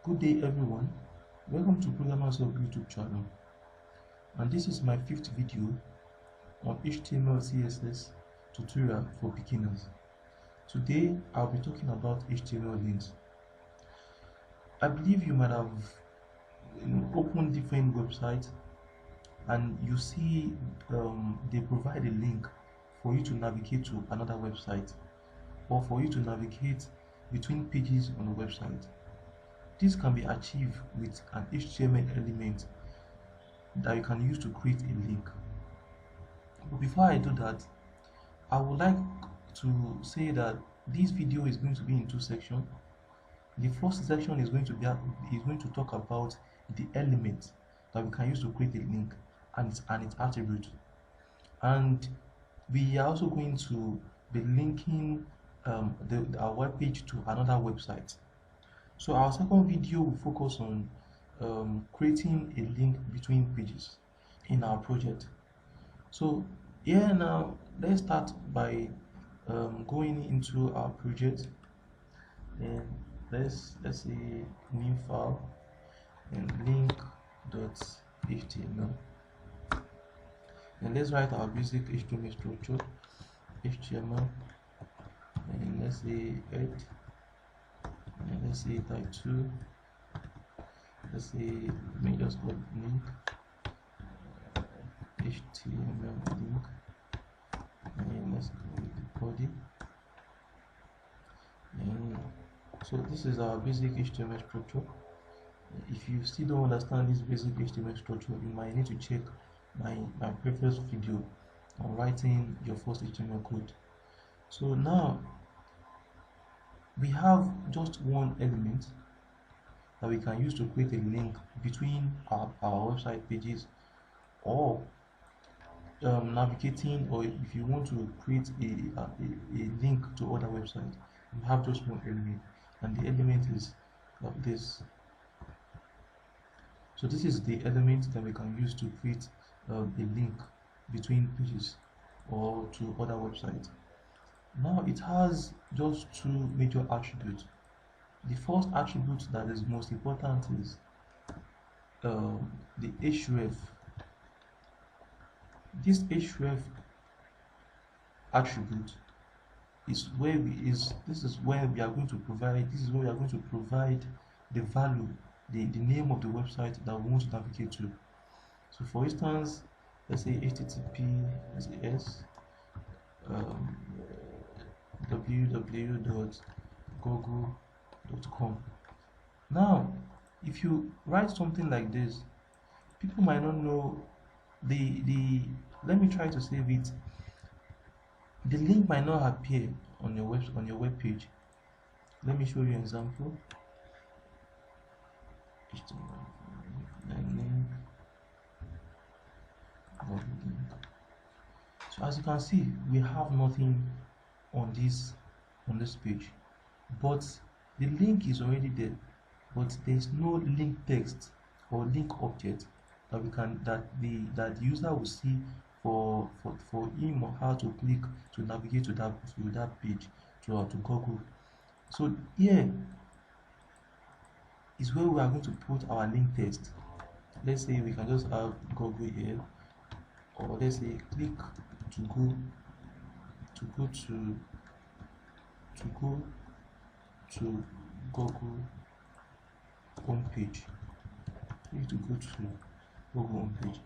Good day everyone, welcome to Programmers Hub YouTube channel, and this is my 5th video on HTML CSS tutorial for beginners. Today I'll be talking about HTML links. I believe you might have opened different websites and you see they provide a link for you to navigate to another website or for you to navigate between pages on the website. This can be achieved with an HTML element that you can use to create a link. But before I do that, I would like to say that this video is going to be in 2 sections. The first section is going to talk about the element that we can use to create a link and its attribute. And we are also going to be linking our web page to another website. So our second video will focus on creating a link between pages in our project. So here now, let's start by going into our project, and let's say new file and link.html, and let's write our basic HTML structure, HTML, and let's say head, and let's say type 2, let's say let me just call link, HTML link, and let's go with the body. And so this is our basic HTML structure. If you still don't understand this basic HTML structure, you might need to check my previous video on writing your first HTML code. So now we have just one element that we can use to create a link between our website pages, or navigating, or if you want to create a link to other websites. We have just one element, and the element is this. So this is the element that we can use to create a link between pages or to other websites. Now it has just 2 major attributes. The first attribute that is most important is the href. This href attribute is where we are going to provide the value, the name of the website that we want to navigate to. So for instance, let's say https www.google.com. Now if you write something like this, people might not know let me try to save it. The link might not appear on your web page. Let me show you an example. So as you can see, we have nothing on this page, but the link is already there, but there's no link text or link object that the user will see for him or her to click to navigate to that page to Google. So here is where we are going to put our link text. Let's say we can just have Google here, or let's say click to go to Google homepage. Click to go to Google homepage.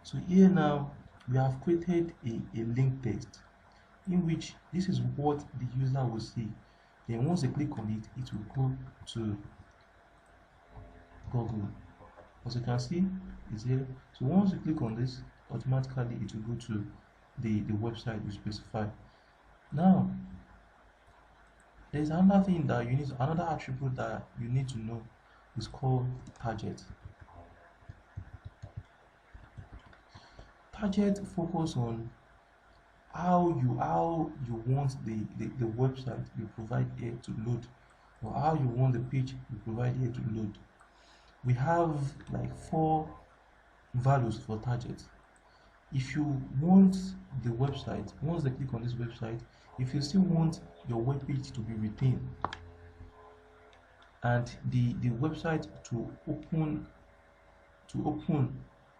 So here now we have created a link text in which this is what the user will see. Then once they click on it, it will go to Google. As you can see, it's here. So once you click on this, automatically it will go to the website you specify. Now there's another thing that another attribute that you need to know is called target. Target focus on how you want the website you provide here to load, or how you want the page you provide here to load. We have like 4 values for target. If you want the website, once they click on this website, if you still want your web page to be retained, and the website to open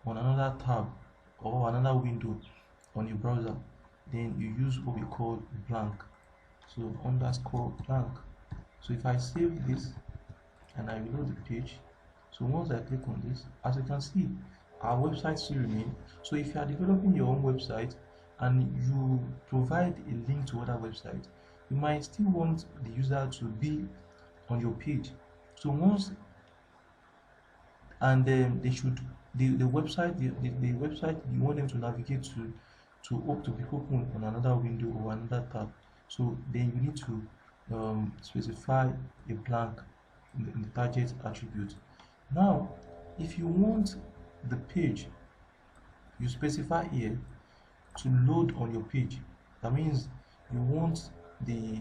on another tab or another window on your browser, then you use what we call blank. So underscore blank. So if I save this and I reload the page, so once I click on this, as you can see, our website still remain. So if you are developing your own website and you provide a link to other website, you might still want the user to be on your page. So once, and they should, the website, the website you want them to navigate to be open on another window or another tab. So then you need to specify a blank in the target attribute. Now if you want the page you specify here to load on your page, that means you want the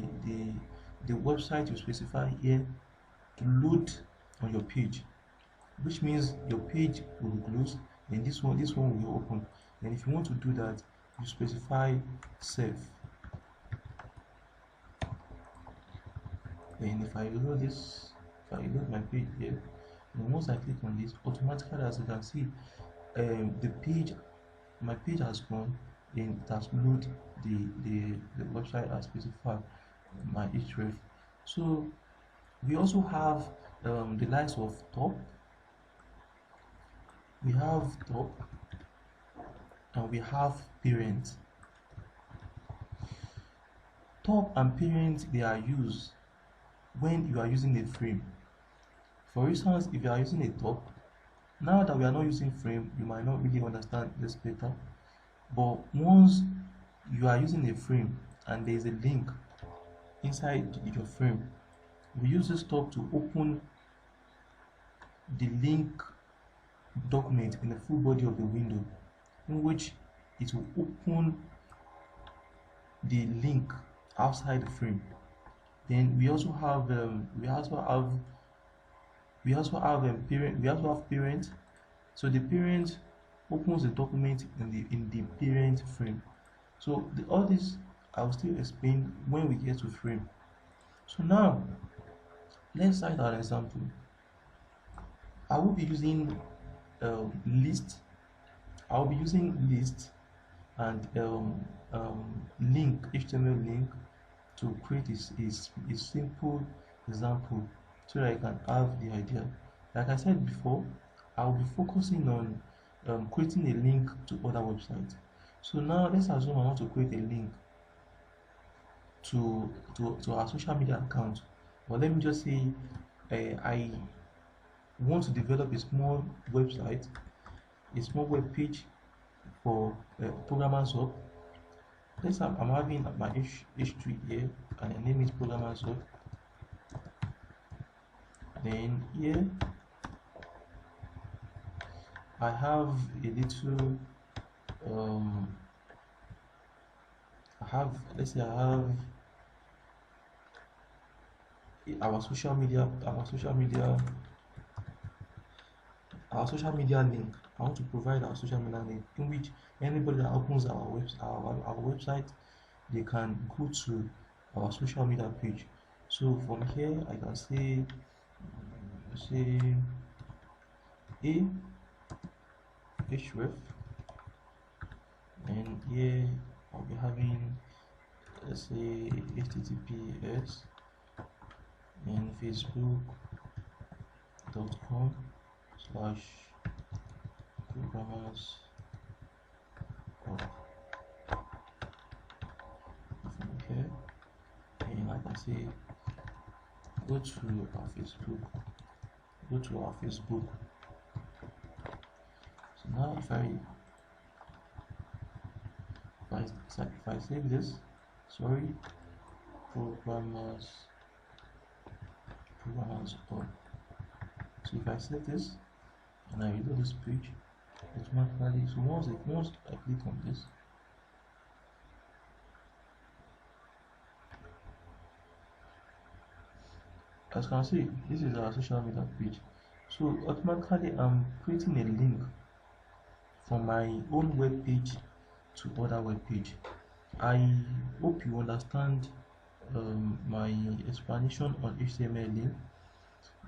the website you specify here to load on your page, which means your page will close and this one will open. And if you want to do that, you specify save. And if I reload this, if I reload my page here, and once I click on this, automatically, as you can see, my page has gone, and it has loaded the website as specified, my href. So we also have the likes of top. We have top and we have parent. Top and parent, they are used when you are using a frame. For instance, if you are using a top, now that we are not using frame, you might not really understand this better. But once you are using a frame and there is a link inside your frame, we use this top to open the link document in the full body of the window, in which it will open the link outside the frame. Then we also have parent. So the parent opens the document in the parent frame. So all this I will still explain when we get to frame. So now let's cite our example. I will be using list. I will be using list and link, HTML link, to create a simple example so that I can have the idea. Like I said before, I will be focusing on creating a link to other websites. So now let's assume I want to create a link to our social media account. But let me just say I want to develop a small website, a small web page for Programmers Hub. Let's say I'm having my H3 here and the name is Programmers Hub. Then here I have a little let's say I have our social media link. I want to provide our social media link in which anybody that opens our website, they can go to our social media page. So from here I can say a href, and here I'll be having, let's say, https and facebook.com/programmers. From here, and like I say, go to our Facebook. So now if I save this, sorry, programmers hub. So if I save this and I reload this page, automatically, so once I click on this, as you can see, this is our social media page. So automatically I'm creating a link from my own web page to other web page. I hope you understand my explanation on HTML link.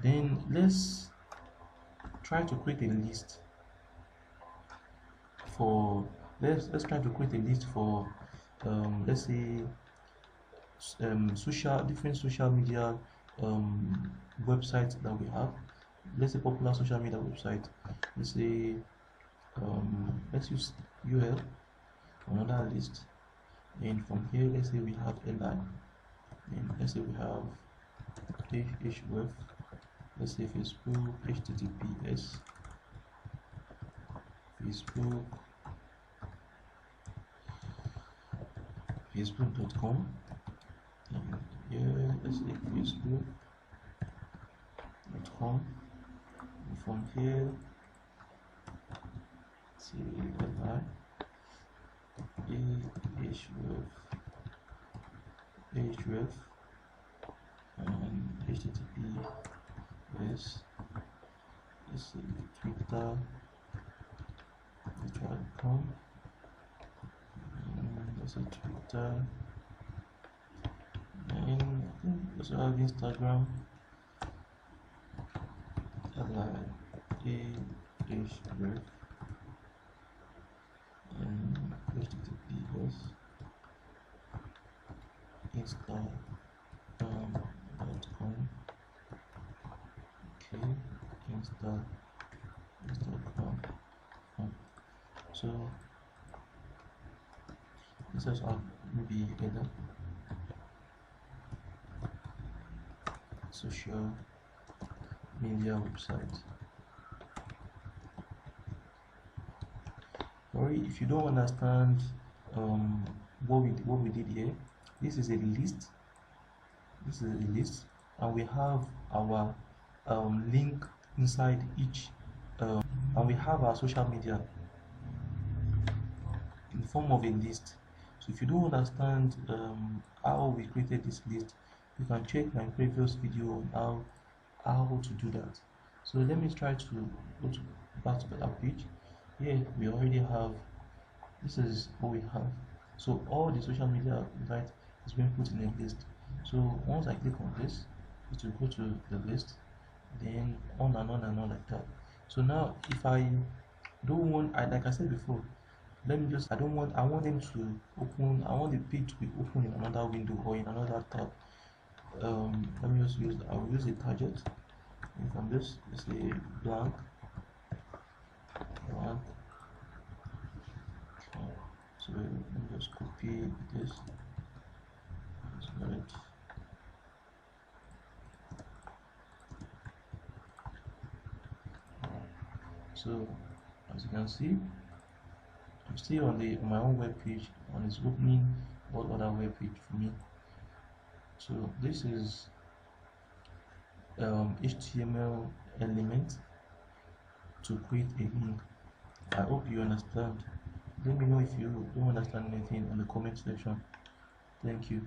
Then let's try to create a list for let's try to create a list for let's say different social media websites that we have. Let's say popular social media website. Let's say let's use UL, another list. And from here, let's say we have LI, and let's say we have href, let's say Facebook, https facebook facebook.com, and here let's say facebook.com. and from here say li href and https, let's say twitter.com, let's say Twitter, and I think also have Instagram, href and https instagram.com. Okay, instagram. So this is our maybe other social media website. Sorry if you don't understand what we did here. This is a list. And we have our link inside each, and we have our social media in the form of a list. So if you don't understand how we created this list, you can check my previous video on how to do that. So let me try to go back to that page. Here we already have, this is what we have. So all the social media site is being put in a list. So once I click on this, it will go to the list, then on and on and on like that. So now if I don't want, like I said before, let me just, I want them to open, I want the page to be open in another window or in another tab. Let me just use, I will use a target, and from this say blank. So let me just copy this. So as you can see, I'm still on my own web page, and it's opening what other web page for me. So this is HTML element to create a link. I hope you understand. Let me know if you don't understand anything in the comment section. Thank you.